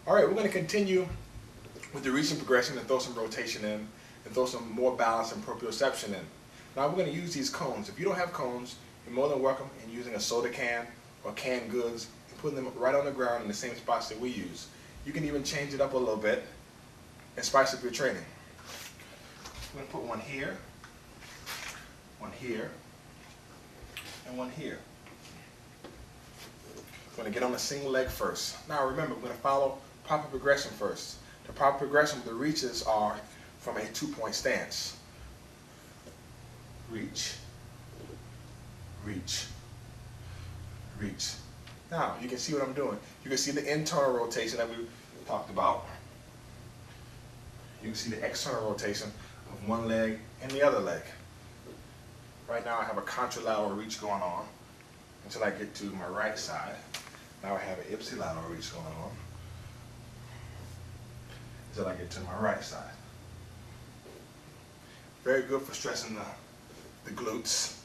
All right, we're going to continue with the reaching progression and throw some rotation in and throw some more balance and proprioception in. Now we're going to use these cones. If you don't have cones, you're more than welcome in using a soda can or canned goods and putting them right on the ground in the same spots that we use. You can even change it up a little bit and spice up your training. I'm going to put one here, and one here. I'm going to get on a single leg first. Now remember, we're going to follow proper progression first. The proper progression with the reaches are from a 2-point stance. Reach, reach, reach. Now you can see what I'm doing. You can see the internal rotation that we talked about. You can see the external rotation of one leg and the other leg. Right now I have a contralateral reach going on until I get to my right side. Now I have an ipsilateral reach going on until I get to my right side. Very good for stressing the glutes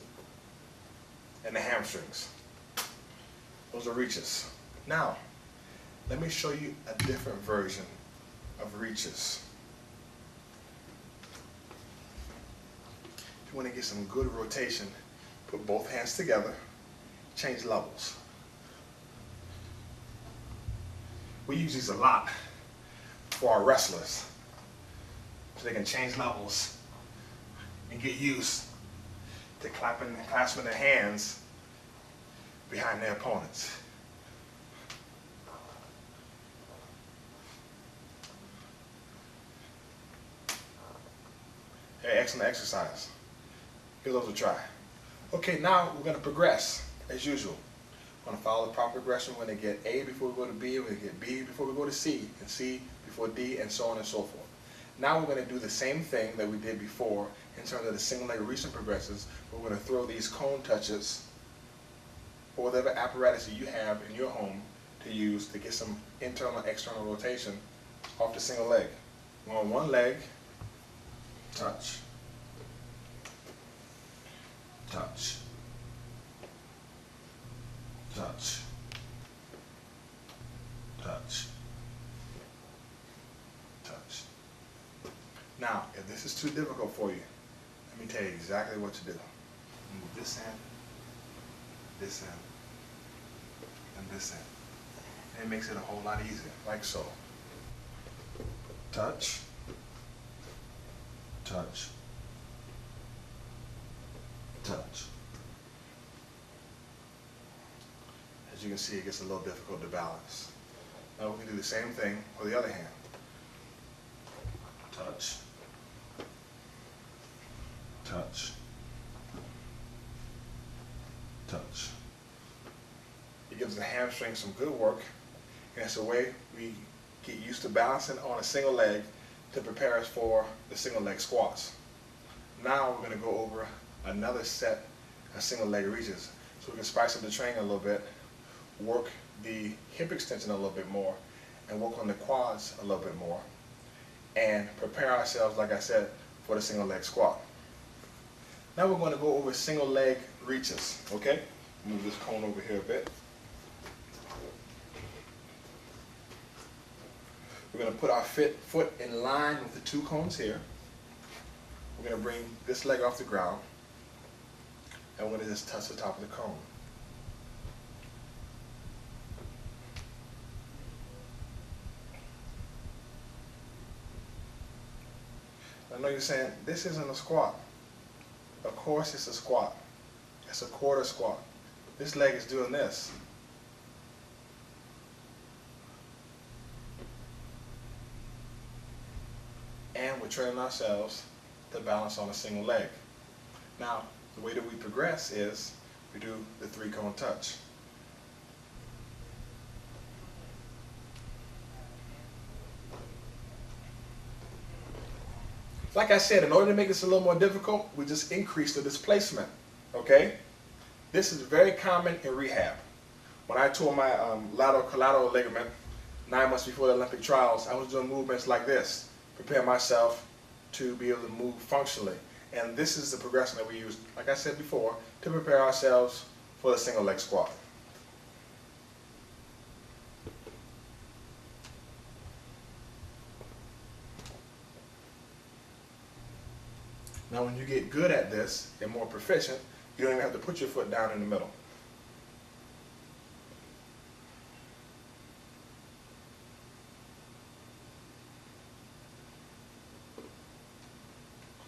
and the hamstrings. Those are reaches. Now, let me show you a different version of reaches. If you want to get some good rotation, put both hands together, change levels. We use these a lot for our wrestlers, so they can change levels and get used to clasping their hands behind their opponents. Hey, excellent exercise. Give those a try. Okay, now we're going to progress as usual. We're going to follow the proper progression. We're going to get A before we go to B, we're going to get B before we go to C, and C before D, and so on and so forth. Now we're going to do the same thing that we did before in terms of the single leg reaching progressions. We're going to throw these cone touches or whatever apparatus that you have in your home to use to get some internal and external rotation off the single leg. We're on one leg, touch, touch, touch, touch, touch. Now, if this is too difficult for you, let me tell you exactly what to do. Move this end, this end, and this end. And it makes it a whole lot easier, like so. Touch, touch, touch. As you can see, it gets a little difficult to balance. Now we can do the same thing for the other hand. Touch, touch, touch. It gives the hamstring some good work, and it's a way we get used to balancing on a single leg to prepare us for the single leg squats. Now we're going to go over another set of single leg reaches, so we can spice up the training a little bit, work the hip extension a little bit more, and work on the quads a little bit more, and prepare ourselves, like I said, for the single leg squat. Now we're going to go over single leg reaches, okay? Move this cone over here a bit. We're going to put our foot in line with the two cones here. We're going to bring this leg off the ground, and we're going to just touch the top of the cone. I know you're saying, this isn't a squat. Of course it's a squat. It's a quarter squat. This leg is doing this. And we're training ourselves to balance on a single leg. Now, the way that we progress is we do the 3-cone touch. Like I said, in order to make this a little more difficult, we just increase the displacement, okay? This is very common in rehab. When I tore my lateral collateral ligament 9 months before the Olympic trials, I was doing movements like this, prepare myself to be able to move functionally. And this is the progression that we use, like I said before, to prepare ourselves for the single leg squat. Now when you get good at this and more proficient, you don't even have to put your foot down in the middle.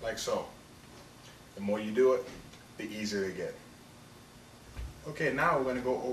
Like so. The more you do it, the easier they get. Okay, now we're going to go over